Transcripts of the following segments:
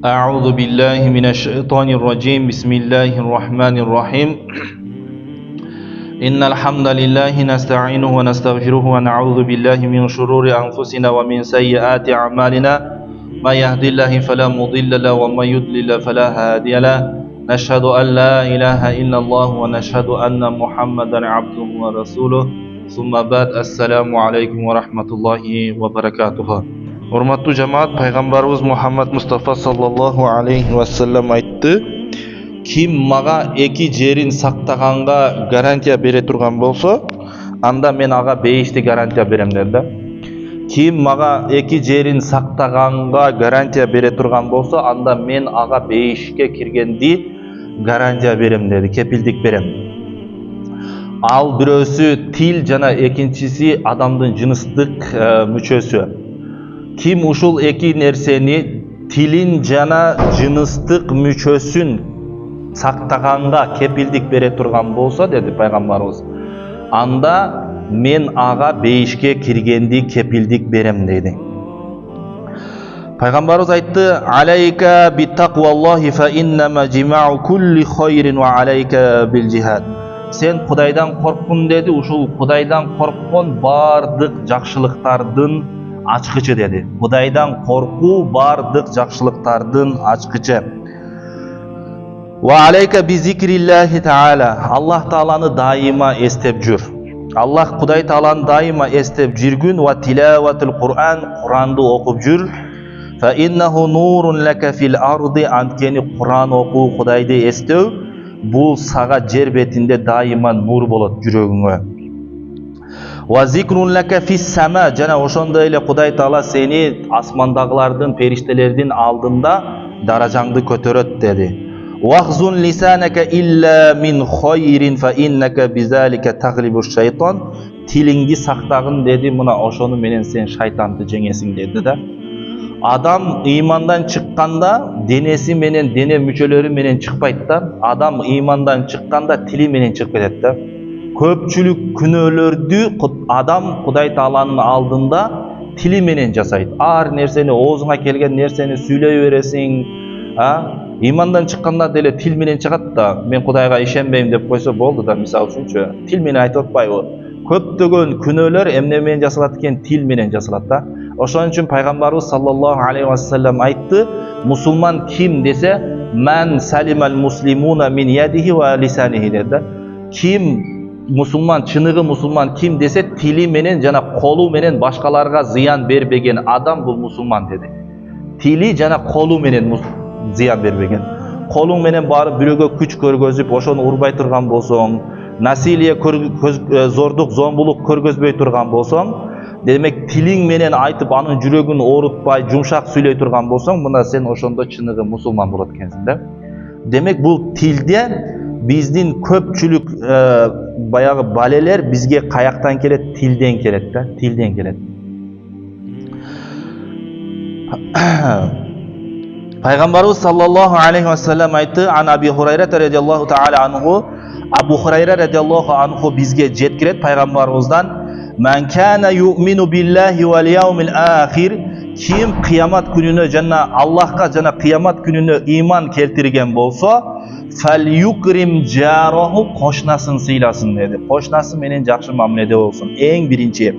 أعوذ بالله من الشيطان الرجيم بسم الله الرحمن الرحيم إن الحمد لله نستعينه ونستغفره ونعوذ بالله من شرور أنفسنا ومن سيئات أعمالنا ما يهدي الله فلا مضل له ومن يضلل فلا هادي له نشهد أن لا إله إلا الله ونشهد أن محمدا عبده ورسوله ثم بعد السلام عليكم ورحمة الله وبركاته. Hurmatli jamaat, Payg'ambarimiz Muhammad Mustafa sallallohu alayhi vasallam aytdi: kim maga eki jerin saqtaganга garantiya бере turgan bolsa, anda men aga beyişti garantiya berem dedi. Kim maga eki jerin saqtaganга garantiya бере turgan bolsa, anda men aga beyişke kirgendi garantiya berem dedi, kepildik berem. Al birөөсү til жана экинчиси адамдын жыныстык мүчөсү. Kim ушул эки нерсени, тилин жана жыныстык мүчөсүн сактаганга кепилдик бере турган болсо, деди пайгамбарыбыз, анда мен ага бейишке киргенди кепилдик берем деди. Пайгамбарыбыз айтты: алейка биттакваллахи фа иннама жимау кулли хайрин ва алейка бил жихад. Сен Кудайдан корккун деди, ушул Кудайдан корккон бардык жакшылыктардын açkıcı dedi. Kudaydan korku bardıq жақшылықтардың açkıcı. Ve aleyke bi zikrillahi taala. Allah Taala'nı daima estep jür. Allah Kuday Taala'nı daima estep jirgün ve tilavetul Kur'an, Kur'an'dı okup jür. Fe innehu nurun leke fil ardı. Antkeni Kur'an oku, Kudaydı estev, bul sağa jer betinde daima nur bolat jürөгүңө. Wa zikrun laka fis sama, jana ошондой эле Кудай Таала сени асмандагылардын, периштелердин алдында даражаңды көтөрөт деди. Wahzun lisanaka illa min khayrin fa innaka bizalika taghlibush shaytan. Tilingdi сактагын деди, мына ошону менен сен шайтанды жеңесиң деди да. Адам ыймандан чыкканда денеси менен, дене мүчөлөрү менен чыкпайт да. Адам ыймандан чыкканда тили менен чыгып кетет да. Көпчүлүк күнөөлөрдү адам Кудай Тааланын алдында тили менен жасайт. Ар нерсени, оозуңа келген нерсени сүйлөй бересиң, ыймандан чыкканда деле тил менен чыгат да. Мен Кудайга ишенбейм деп койсо болду да, мисалы үчүнчү. Тил менен айтып атпайбы? Көптөгөн күнөөлөр эмне менен жасалат экен? Тил менен жасалат да. Ошон үчүн пайгамбарыбыз саллаллаху алейхи вассалам айтты: мусулман ким десе, ман салимал муслимуна мин ядихи ва лисанихи dedi. Kim musulman, чыныгы musulman kim dese, tili menen jana kolu menen başkalarga ziyan berbegen adam bul musulman dedi. Tili jana kolu menen ziyan berbegen. Kolun menen barıp bирөөгө күч көргөзүп, ошону урбай турган болсоң, насилие, зордук, зомбулук көргөзбөй турган болсоң, демек тилиң менен айтып анын жүрөгүн оорутпай, жумшак сүйлөй турган болсоң, мына сен ошондо чыныгы musulman болот экенсиң да. Демек бул тилде биздин көпчүлүк баягы балелер бизге каяктан келет? Тилден келет да, тилден келет. Пайгамбарыбыз саллаллаху алейхи вассалам айтты: ан Аби Хурайра радиаллаху таала анху, Абу Хурайра радиаллаху анху бизге жеткирет пайгамбарыбыздан: ман кана юмину биллахи вал яумил ахир, ким кыямат күнүнө жана Аллахка жана кыямат күнүнө ыйман келтирген болсо, фал юкрим жараху, кошнасын сыйласын деди. Кошнасы менен жакшы мамиледе болсун, эң биринчи.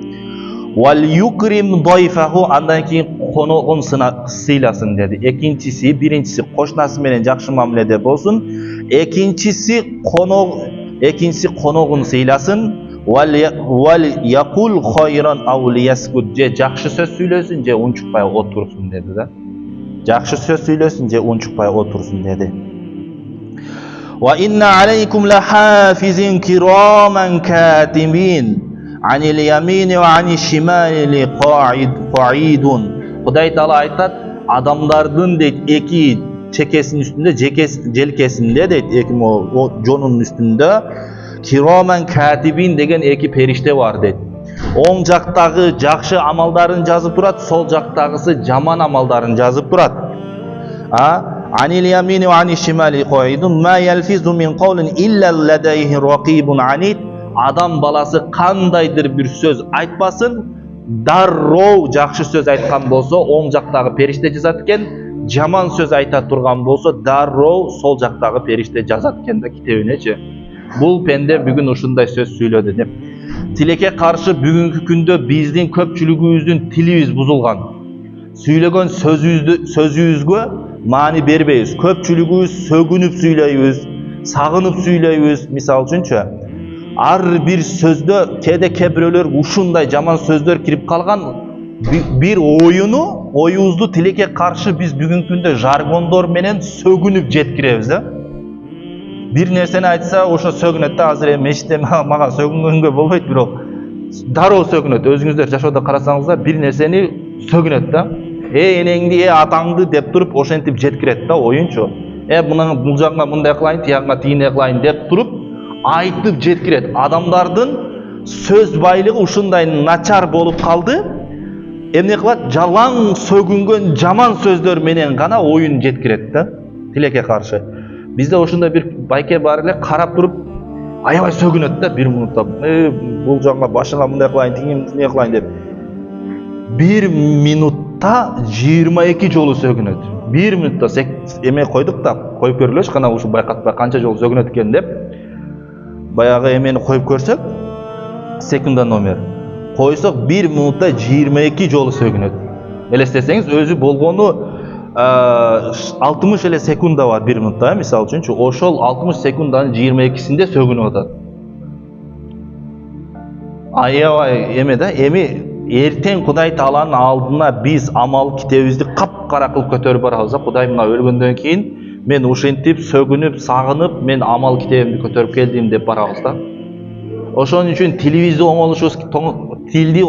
Вал юкрим дайфаху, андан кийин коногун сыйласын деди. Экинчиси, биринчиси кошнасы менен жакшы мамиледе болсун, экинчиси коногун сыйласын. Вал якул хайран ау лияскут, же жакшы сөз сүйлөсүн, же унчукпай отурсун деди да. Жакшы сөз сүйлөсүн, же унчукпай отурсун деди. Wa inna alaykum lahafizin kiraman katibin anil yamini wa anil shimali qa'idun. Kuday Taala aytат, адамдардын дейт эки чекесинин үстүндө, желкесинде дейт, эки жонунун үстүндө kiraman katibin деген эки периште бар дейт. Оң жактагы жакшы амалдарын жазып турат, сол жактагысы жаман амалдарын жазып турат. Anil yamini ve anil şimali qaidun ma yalfizu min qawlin illa ladayhi raqibun anid. Adam balası kandaydır bir söz aytpasın, darrov жакшы сөз айткан болсо, оң жактагы периште жазат экен, жаман сөз айта турган болсо, дарроо сол жактагы периште жазат экен да китебинечи. Бул пенде бүгүн ушундай сөз сүйлөдү деп. Тилекке каршы бүгүнкү күндө биздин көпчүлүгүбүздүн тилибиз бузулган. Сүйлөгөн сөзүбүзгө маани бербейбиз. Көпчүлүгүбүз сөгүнүп сүйлөйбүз, сагынып сүйлөйбүз. Мисалы үчүнчү, ар бир сөздө кээ бирөөлөр ушундай жаман сөздөр кирип калган. Bir oyubuzdu тилекке каршы биз бүгүнкү күндө жаргондор менен сөгүнүп жеткиребиз да. Бир нерсени айтса, ошо сөгүнөт да. Азыр мешитте мага сөгүнгөнгө болбойт, бирок дароо сөгүнөт. Өзүңүздөр жашоодо карасаңыздар, бир нерсени сөгүнөт да. Энеңди, атаңды деп туруп ошентип жеткирет да оюнчу. Бул жагыңа мындай кылайын, тиягыңа тигиндей кылайын деп туруп айтып жеткирет. Адамдардын сөз байлыгы ушундай начар болуп калды. Эмне кылат? Жалаң сөгүнгөн жаман сөздөр менен гана оюн жеткирет да, тилекке каршы. Бизде ошондой бир байке бар эле, карап туруп аябай сөгүнөт да бир минутта. Бул жагыңа башыңа мындай кылайын, тигиндей кылайын деп. Бир минутта 22 жолу сөгүнөт. Бир минутта эме койдук да, коюп көрүлөш, кана ушу байкатпай канча жолу сөгүнөт экен деп. Баягы эмени коюп көрсөк, секунда номер койсок 1 минутта 22 жолу сөгүнөт. Элестесеңиз, өзү болгону 60 эле секунда бар 1 минутта, мисалы үчүнчү, ошол 60 секунданын 22синде сөгүнүп атат. Аябай эме да, эми эртең Кудай Тааланын алдына биз амал китебибизди капкара кылып көтөрүп барабыз. Кудай мына өлгөндөн кийин мен ушинтип сөгүнүп, сагынып, мен амал китебимди көтөрүп келдим деп барабыз да. Ошон үчүн тилибизди оңолушубуз, тилди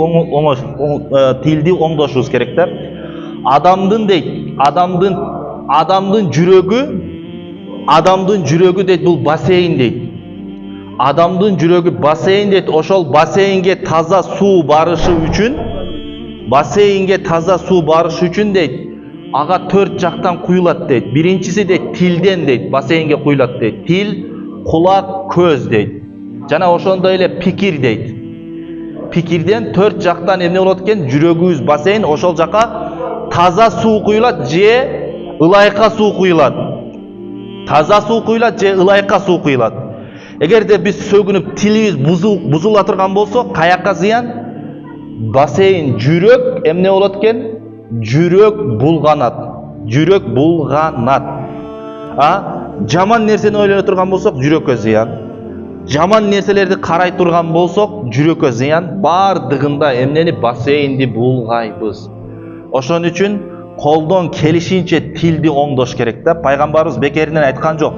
оңдошубуз керек да. Адамдын жүрөгү дейт, бул бассейн дейт. Адамдын жүрөгү бассейн дейт. Ошол бассейнге таза суу барышы үчүн дейт, ага 4 жактан куюлат дейт. Биринчиси дейт, тилден дейт, бассейнге куюлат дейт. Тил, кулак, көз дейт. Жана ошондой эле пикир дейт. Пикирден 4 жактан эмне болот экен? Жүрөгүбүз бассейн, ошол жака таза суу куюлат же ылайка суу куюлат. Таза суу куюлат же ылайка суу куюлат. Эгерде биз сөгүнүп тилибиз бузула турган болсо, каякка зыян? Бассейн, жүрөк эмне болот экен? Жүрөк булганат. Жаман нерсени ойлоно турган болсок, жүрөккө зыян. Жаман нерселерди карай турган болсок, жүрөккө зыян. Бардыгында эмнени? Бассейнди булгайбыз. Ошон үчүн колдон келишинче тилди оңдош керек да. Пайгамбарыбыз бекеринен айткан жок.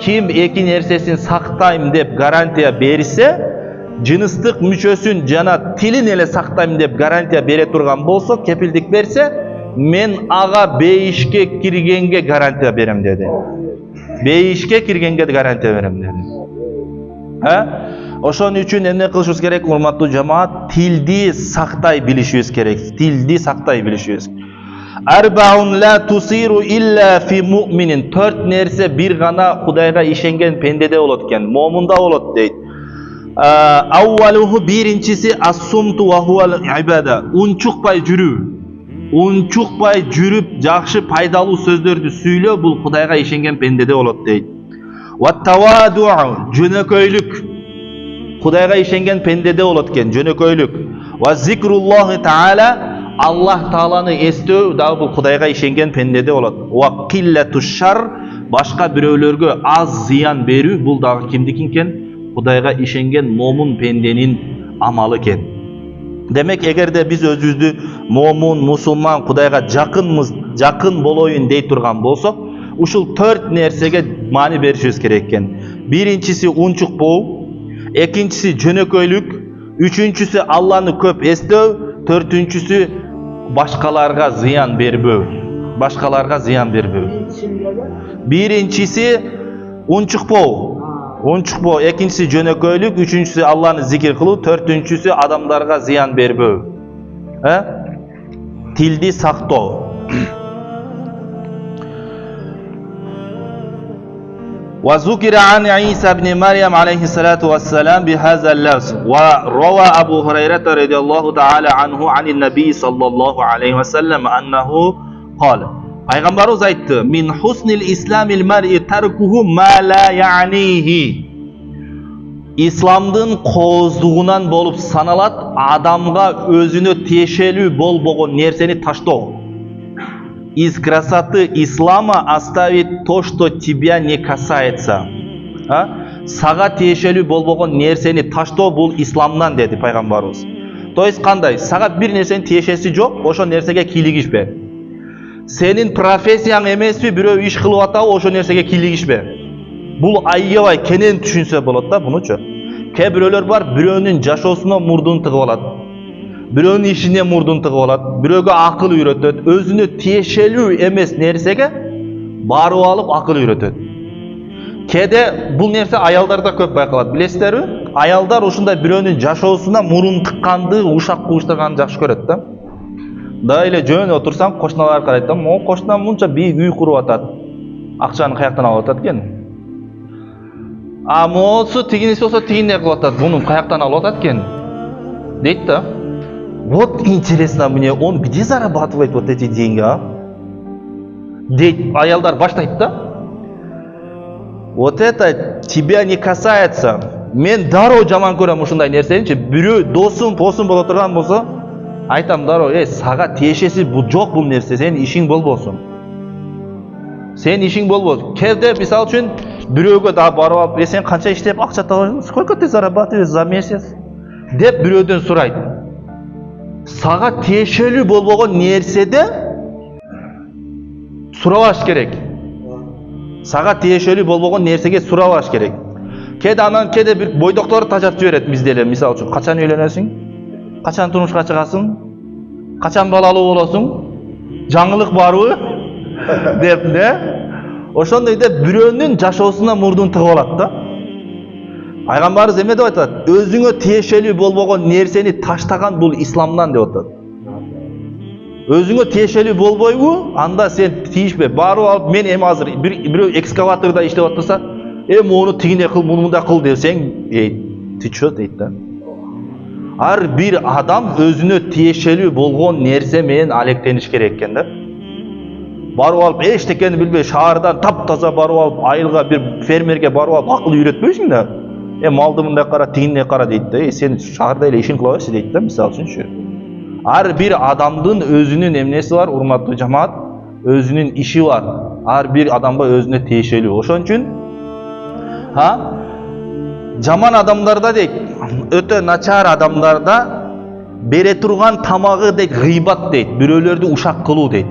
Ким эки нерсесин сактайм деп гарантия берсе, жыныстык мүчөсүн жана тилин эле сактайм деп гарантия бере турган болсо, кепилдик берсе, мен ага бейишке киргенге гарантия берем деди. Бейишке киргенге гарантия берем деди. Ошон үчүн эмне кылышыбыз керек, урматтуу жамаат? Тилди сактай билишибиз керек. Тилди сактай билишибиз. Арбаун ла тусиру илля фи муъминин. 4 нерсе бир гана Кудайга ишенген пендеде болот экен, момунда болот дейт. Аввалуху, биринчиси ас-сумту ва хувал ибада. Унчукпай жүрүп, жакшы пайдалуу сөздөрдү сүйлөө, бул Кудайга ишенген пендеде болот дейт. Ват-таваду, жөнөкөйлүк. Кудайга ишенген пендеде болот экен, жөнөкөйлүк. Ва зикруллахи таала, Аллах Тааланы эстөө дагы бул Кудайга ишенген пендеде болот. Ва киллатуш-шар, башка бирөөлөргө аз зыян берүү, бул дагы кимдики экен? Кудайга ишенген момун пенденин амалы экен. Демек, эгерде биз өзүбүздү момун, мусулман, Кудайга жакын болоюн дей турган болсок, ушул 4 нерсеге маани беришибиз керек экен. Биринчиси унчукпоо, экинчиси жөнөкөйлүк, үчүнчүсү Алланы көп эстөө, төртүнчүсү башкаларга зыян бербөө. Биринчиси унчукпоо, экинчиси жөнөкөйлүк, үчүнчүсү Алланы зикир кылуу, төртүнчүсү адамдарга зыян бербөө. Тилди сактоо. وذكر عن عيسى بن مريم عليه الصلاة والسلام بهذا اللفظ وروى أبو هريرة رضي الله تعالى عنه عن النبي صلى الله عليه وسلم أنه قال Пайgambarыбыз айтты: "Min husnil islamil mar'i tarkuhu ma la ya'nihi." İslamdın qozdugунан болып саналат адамға өзүнө тиешелүү болбогон нерсени таштоо. Из красоты ислама оставить то, что тебя не касается. Сага тиешелүү болбогон нерсени таштоо бул исламдан деди пайгамбарыбыз. То есть кандай? Сага бир нерсенин тиешеси жок, ошо нерсеге кийлигишпе. Сенин профессияң эмеспи, бирөө иш кылып атабы, ошо нерсеге кийлигишпе. Бул аябай кенен түшүнсө болот да бунучу. Кээ бирөөлөр бар, бирөөнүн жашоосуна мурдун тыгып алат. Бирөөнүн ишине мурдун тыгып алат, бирөөгө акыл үйрөтөт, өзүнө тиешелүү эмес нерсеге барып алып акыл үйрөтөт. Кээде бул нерсе аялдарда көп байкалат, билесиздерби? Аялдар ушундай бирөөнүн жашоосуна мурун тыкканды, ушак кууштырганды жакшы көрөт да. Да эле жөн отурсаң, кошуналар карайт да, "Могу кошунам мынча бийик үй куруп атат. Акчаны каяктан алып атат экен?" Моосу тигинisi болсо тигиндей кылып атат, буну каяктан алып атат экен? Дейт да. Вот интересно мне, он где зарабатывает вот эти деньги, а? Дейт, аялдар баштайт да. Вот это тебя не касается. Мен дароо жаман көрөм ушундай нерсеничи. Бирөө досум, посум боло турган болсо, айтам дароо, сага тиешеси бул жок бул нерсе, сенин ишиң болбосун. Сен ишиң болбосун. Кээде мисал үчүн бирөөгө да барып алып, "Сен канча иштеп акча табасың? Сколько ты зарабатываешь за месяц?" деп бирөөдөн сурайт. Сага тиешелүү болбогон нерседе сурабаш керек. Сага тиешелүү болбогон нерсеге сурабаш керек. Кээде бир бойдоктор тажатып жиберет бизде эле, мисал үчүн, "Качан үйлөнөсүң? Качан турмушка чыгасың? Качан балалуу болосуң? Жаңылык барбы?" деп да. Ошондой деп бирөөнүн жашоосуна мурдун тыгып алат да. Пайгамбарыбыз эме деп айтат? Өзүңө тиешелүү болбогон нерсени таштаган бул исламдан деп атат. Өзүңө тиешелүү болбойбу? Анда сен тийишпе. Барып алып, мен эми азыр бирөө экскаваторда иштеп атса, мону тигине кыл, муну мындай кыл десең, ты чё дейт да. Ар бир адам өзүнө тиешелүү болгон нерсе менен алектениш керек экен да. Барып алып, эчтекени билбей, шаардан таптаза барып алып, айылга бир фермерге барып алып акыл үйрөтпөйсүң да. Малды мындай кара, тигиндей кара дейт да. Сен шаарда эле ишин кыла берсиң дейт да, мисалы үчүнчү. Ар бир адамдын өзүнүн эмнеси бар, урматтуу жамаат, өзүнүн иши бар. Ар бир адамга өзүнө тиешелүү. Ошон үчүн жаман адамдарда дейт, өтө начар адамдарда бере турган тамагы дейт, гыйбат дейт, бирөөлөрдү ушак кылуу дейт.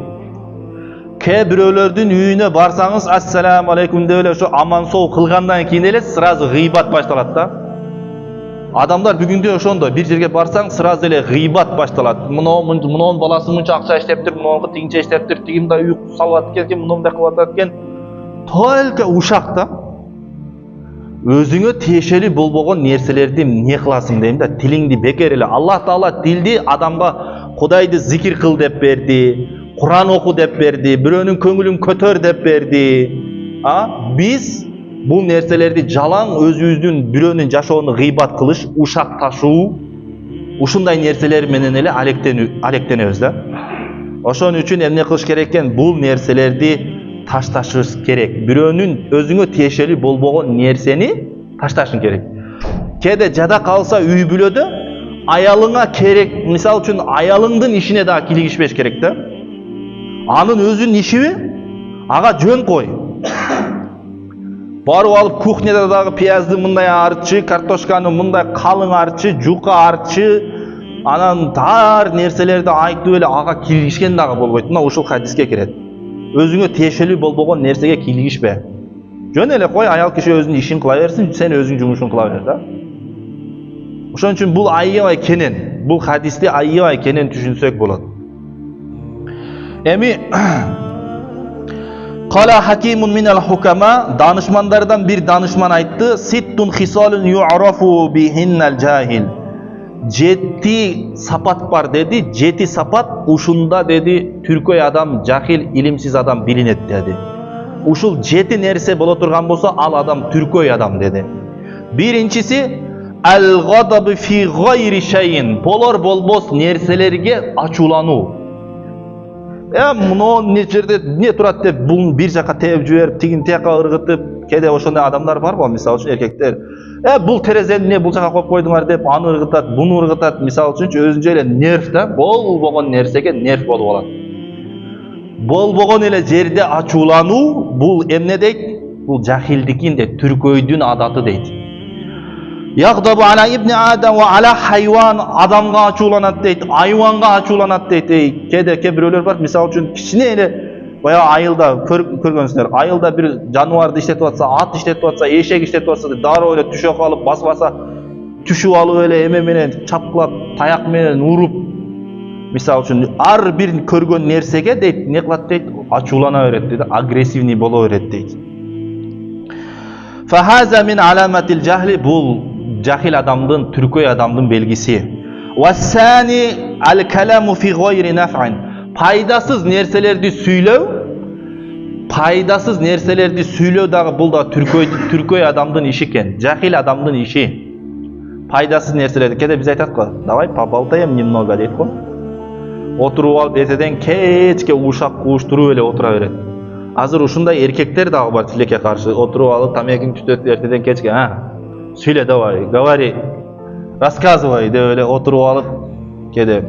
Кээ бирөөлөрдүн үйүнө барсаңыз, "Ассаламу алейкум" деп эле ошо аман соо кылгандан кийин эле сразу гыйбат башталат да. Адамдар бүгүндө ошондой, бир жерге барсаң, сразу эле гыйбат башталат. Мунун баласы мынча акча иштептир, мунунку тигинче иштептир, тигимде үй салып атат экен, мындай кылып атат экен. Только ушак да. Өзүңө тиешелүү болбогон нерселерди эмне кыласың дейм да, тилиңди бекер эле. Аллах Таала тилди адамга Кудайды зикир кыл деп берди, Куран оку деп берди, бирөөнүн көңүлүн көтөр деп берди. Биз бул нерселерди жалаң өзүбүздүн бирөөнүн жашоону гыйбат кылыш, ушак ташуу, ушундай нерселер менен эле алектенебиз да. Ошон үчүн эмне кылыш керек экен? Бул нерселерди ташташыбыз керек. Бирөөнүн өзүңө тиешелүү болбогон нерсени ташташың керек. Кээде жада калса үй бүлөдө аялыңа керек, мисал үчүн аялыңдын ишине да кийлигишпеш керек да. Анын өзүнүн ишиби? Ага жөн кой. Барып алып кухняда дагы пиязды мындай арчы, картошканы мындай калың арчы, жука арчы, анан тар нерселерди айтып эле ага кийлигишкен дагы болбойт. Мына ушул хадиске кирет. Өзүңө тиешелүү болбогон нерсеге кийлигишпе. Жөн эле кой, аял киши өзүнүн ишин кыла берсин, сен өзүң жумушуң кыла бер да. Ошон үчүн бул аябай кенен, бул хадисти аябай кенен түшүнсөк болот. Эми Кала хакимун минал хукама, данышмандардан бир данышман айтты, "Ситтун хисалун ю'рафу бихиннал жахил." 7 сапат бар деди, 7 сапат ушунда деди түркөй адам, жахил, илимсиз адам билинет деди. Ушул 7 нерсе боло турган болсо, ал адам түркөй адам деди. Биринчиси ал-гадаб фи гайри шайин, болор болбос нерселерге ачуулануу. Муну не жерде не турат деп бул бир жака тээп жиберип, тигин тияка ыргытып, кээде ошондой адамдар бар го, мисалы үчүн эркектер. Бул терезени не бул жака коюп койдуңар деп аны ыргытат, буну ыргытат, мисалы үчүнчү өзүнчө эле нерв да, болбогон нерсеге нерв болуп алат. Болбогон эле жерде ачуулануу бул эмне дейт? Бул жахилдикин дейт, түркөйдүн адаты дейт. Yagdabu ala ibni Adam ve ala hayvan, adamga ачууланат дейт, айванга ачууланат дейт. Кээде бирөөлөр бар, мисалы үчүн кичине эле баягы айылда көргөнсүздөр, айылда бир жаныбарды иштетип атса, ат иштетип атса, эшек иштетип атса, дароо эле түшөк алып, басбаса түшүп алып эле эме менен чапкылап, таяк менен уруп, мисалы үчүн ар бир көргөн нерсеге дейт, не кылат дейт, ачуулана берет дейт, агрессивный боло берет дейт. Фахаза мин аламатил жахли, бул жахил адамдын, түркөй адамдын белгиси. Вассани ал-каламу фи гайри наф'ин. Пайдасыз нерселерди сүйлөө дагы бул да түркөй адамдын иши экен, жахил адамдын иши. Пайдасыз нерселерди кээде биз айтат го, давай поболтаем немного дейт го. Отуруп алып эртеден кечке ушак кууштуруп эле отура берет. Азыр ушундай эркектер дагы бар тилекке каршы, отуруп алып тамекин түтөт эртеден кечке, сүйлө давай, говори, рассказывай деп эле отуруп алып кээде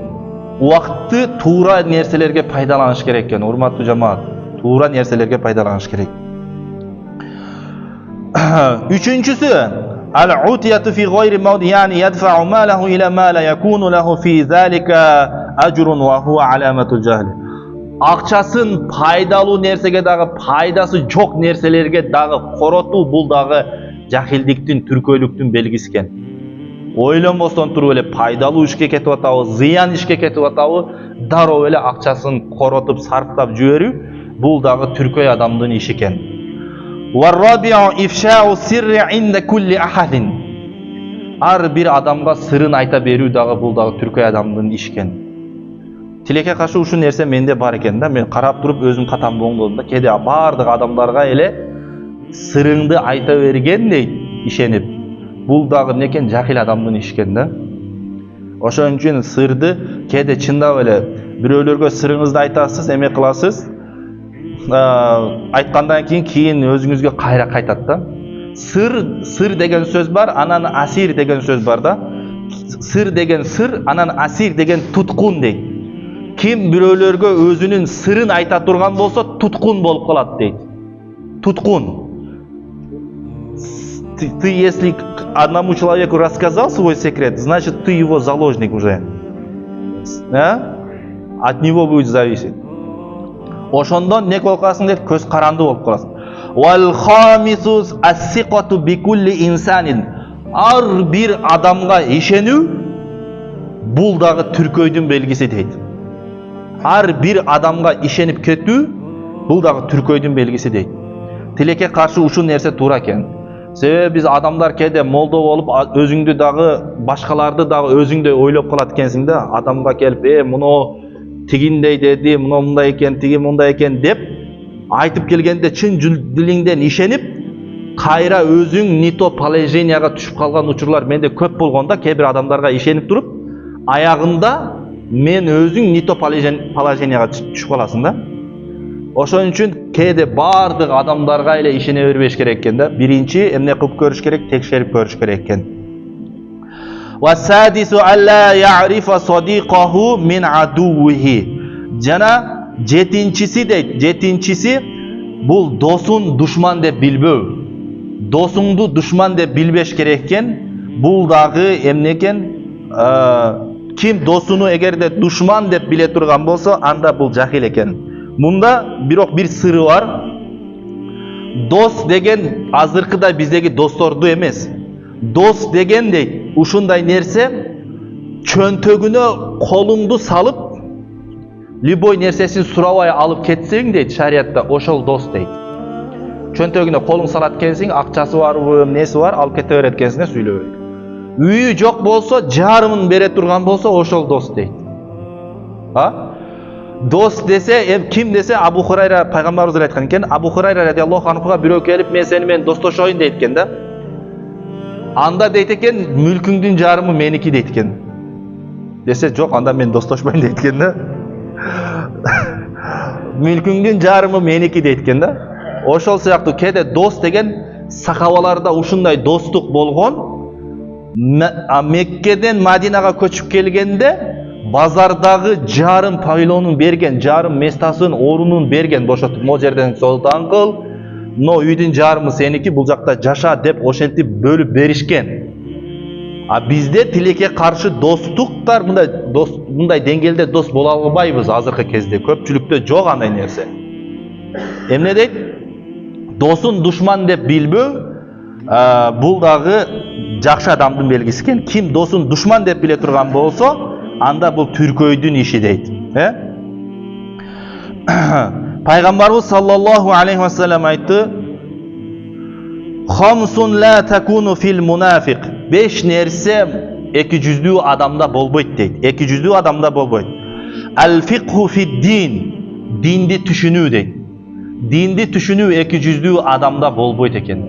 убакытты туура нерселерге пайдаланыш керек экен, урматтуу жамаат. Туура нерселерге пайдаланыш керек. Үчүнчүсү, al-utiyatu fi ghayri mawdi, yani yadfa'u malahu ila ma la yakunu lahu fi zalika ajrun wa huwa alamatul jahl. Акчасын пайдалуу нерсеге дагы, пайдасы жок нерселерге дагы коротуу бул дагы жахилдиктин, түркөйлүктүн белгиси экен. Ойлонбостон туруп эле пайдалуу ишке кетип атабы, зыян ишке кетип атабы, дароо эле акчасын коротуп, сарптап жиберүү, бул дагы түркөй адамдын иши экен. Варрабиу ифшау сирри инда кулли ахадин. Ар бир адамга сырын айта берүү дагы бул дагы түркөй адамдын иши экен. Тилекке каршы ушул нерсе менде бар экен да, мен карап туруп өзүм катамды оңдодум да, кээде баардык адамдарга эле сырыңды айта берген дейт, ишенип. Бул дагы некен, жахил адамдын иши экен да. Ошон үчүн сырды кээде чындап эле бирөөлөргө сырыңызды айтасыз, эме кыласыз, айткандан кийин өзүңүзгө кайра кайтат да. Сыр деген сөз бар, анан асир деген сөз бар да. Сыр деген сыр, анан асир деген туткун дейт. Ким бирөөлөргө өзүнүн сырын айта турган болсо, туткун болуп калат дейт. Туткун. Ты если одному человеку рассказал свой секрет, значит ты его заложник уже. От него будет зависеть. Ошондон не болуп каласың дейт, көз каранды болуп каласың. Вал хамисус ас-сиқату би кулли инсанин. Ар бир адамга ишенүү бул дагы түркөйдүн белгиси дейт. Ар бир адамга ишенип кетүү бул дагы түркөйдүн белгиси дейт. Тилекке каршы ушул нерсе туура экен. Себеби биз адамдар кээде молдо болуп, өзүңдү дагы, башкаларды дагы өзүңдөй ойлоп калат экенсиң да, адамга келип, муну тигиндей деди, муну мындай экен, тиги мындай экен деп айтып келгенде чын дилиңден ишенип, кайра өзүң не то положенияга түшүп калган учурлар менде көп болгондо, кээ бир адамдарга ишенип туруп, аягында мен өзүң не то положенияга түшүп каласың да. Ошон үчүн кээде баардык адамдарга эле ишене бербеш керек экен да. Биринчи эмне кылып көрүш керек, текшерип көрүш керек экен. Васадису алла я'рифа садиқаху мин адувихи. Жана жетинчиси дейт, жетинчиси бул досун душман деп билбөө. Досуңду душман деп билбеш керек экен. Бул дагы эмне экен? Ким досуну эгерде душман деп биле турган болсо, анда бул жахил экен. Мында бирок бир сыры бар. Дос деген азыркыда биздеги досторду эмес. Дос деген дейт, ушундай нерсе чөнтөгүнө колуңду салып, любой нерсесин сурабай алып кетсең дейт, шариятта ошол дос дейт. Чөнтөгүнө колуң салат экенсиң, акчасы барбы, неси бар, алып кете берет экенсиң, сүйлөй берет. Үйү жок болсо, жарымын бере турган болсо, ошол дос дейт. Дос десе, ким десе, Абу Хурайра пайгамбарыбыз айткан экен. Абу Хурайра радиаллаху анхуга бирөө келип, мен сени менен достошоюн дейт экен да. Анда дейт экен, мүлкүңдүн жарымы меники дейт экен. Десе, жок, анда мен достошпойм дейт экен да. мүлкүңдүн жарымы меники дейт экен да. Ошол сыяктуу кээде дос деген сахабаларда ушундай достук болгон. Меккеден Мадинага көчүп келгенде базардагы жарым пайлонун берген, жарым местасын, орунун берген, бошотуп могу жерден сотан кыл, но үйдүн жарымы сеники, бул жакта жаша деп ошентип бөлүп беришкен. А бизде тилекке каршы достуктар мындай деңгээлде дос боло албайбыз азыркы кезде. Көпчүлүктө жок андай нерсе. Эмне дейт? Досун душман деп билбөө, бул дагы жакшы адамдын белгиси экен. Ким досун душман деп биле турган болсо, анда бул түркөйдүн иши дейт. Пайгамбарыбыз саллаллаху алейхи ва саллям айтты: "Хамсун ла такуну фил мунафиq." 5 нерсе эки жүздүү адамда болбойт дейт. Эки жүздүү адамда болбойт. Ал-фиқху фид-дин. Динди түшүнүү дейт. Динди түшүнүү эки жүздүү адамда болбойт экен.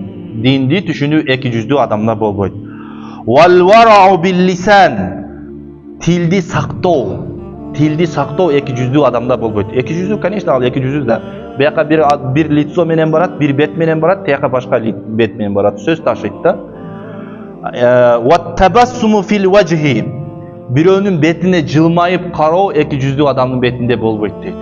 Динди түшүнүү эки жүздүү адамда болбойт. Вал-варау бил-лисан. Тилди сактоо. Тилди сактоо эки жүздүү адамда болбойт. Эки жүздүү, конечно, ал эки жүздүү да. Бияка бир лицо менен барат, бир бет менен барат, тияка башка бет менен барат. Сөз ташыйт да. Ват-табассуму фил-важхи. Бирөөнүн бетине жылмайып кароо эки жүздүү адамдын бетинде болбойт дейт.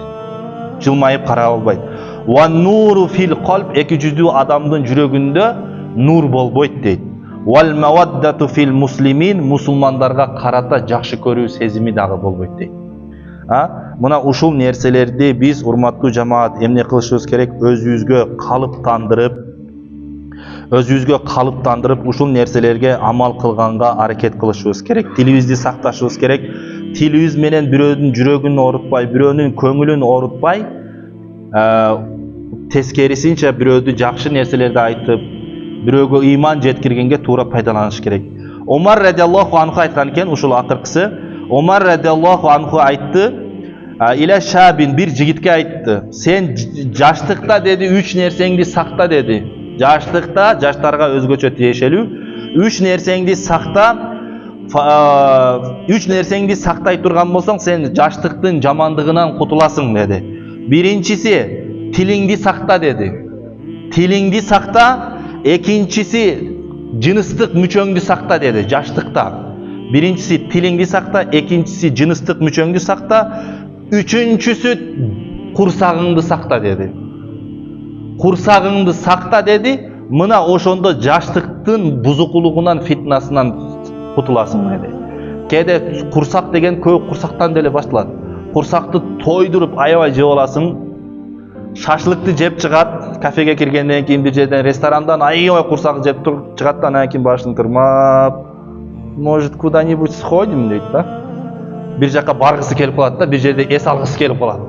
Жылмайып карай албайт. Ван-нуру фил-калб. Эки жүздүү адамдын жүрөгүндө нур болбойт дейт. Вал-маваддату фил-муслимин. Мусулмандарга карата жакшы көрүү сезими дагы болбойт дейт. Мына ушул нерселерди биз урматтуу жамаат эмне кылышыбыз керек? Өзүбүзгө калыптандырып, ушул нерселерге амал кылганга аракет кылышыбыз керек. Тилибизди сакташыбыз керек. Тилибиз менен бирөөнүн жүрөгүн оорутпай, бирөөнүн көңүлүн оорутпай, тескерисинче бирөөдү жакшы нерселерди айтып, бирөөгө ыйман жеткиргенге туура пайдаланыш керек. Омар радиаллаху анху айткан экен, ушул акыркысы. Омар радиаллаху анху айтты, иля шабин, бир жигитке айтты: "Сен жаштыкта деди, 3 нерсеңди сакта" деди. Жаштыкта, жаштарга өзгөчө тиешелүү, 3 нерсеңди сакта, 3 нерсеңди сактай турган болсоң, сен жаштыктын жамандыгынан кутуласың деди. Биринчиси тилиңди сакта деди. Тилиңди сакта, экинчиси жыныстык мүчөңдү сакта деди, жаштыкта. Биринчиси тилиңди сакта, экинчиси жыныстык мүчөңдү сакта, үчүнчүсү курсагыңды сакта деди. Курсагыңды сакта деди. Мына ошондо жаштыктын бузукулугунан, фитнасынан кутуласың деди. Кээде курсак деген көп курсактан деле башталат. Курсакты тойдуруп аябай жеп аласың. Шашлыкты жеп чыгат, кафеге киргенден кийин бир жерден, ресторандан аябай курсак жеп чыгат, анан кийин башын тырмап, может куда-нибудь сходим дейт да. Бир жака баргысы келип калат да, бир жерде эс алгысы келип калат.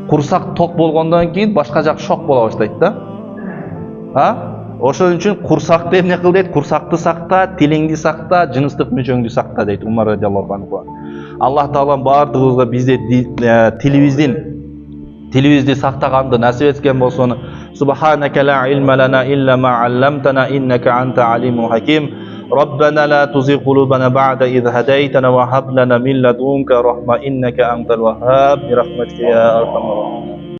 Курсак ток болгондон кийин башка жак шок боло баштайт да. Ошон үчүн курсакты эмне кыл дейт? Курсакты сакта, тилиңди сакта, жыныстык мүчөңдү сакта дейт Умар радиаллаху анху. Аллах таала бардыгыбызга бизде тилибизди сактаганды насип эткен болсун. Субханака ла илма лана илля ма алламтана иннака анта алиму хаким. ربنا لا تزغ قلوبنا بعد إذ هديتنا وهب لنا من لدنك رحمة إنك أنت الوهاب برحمتك يا أرحم الراحمين.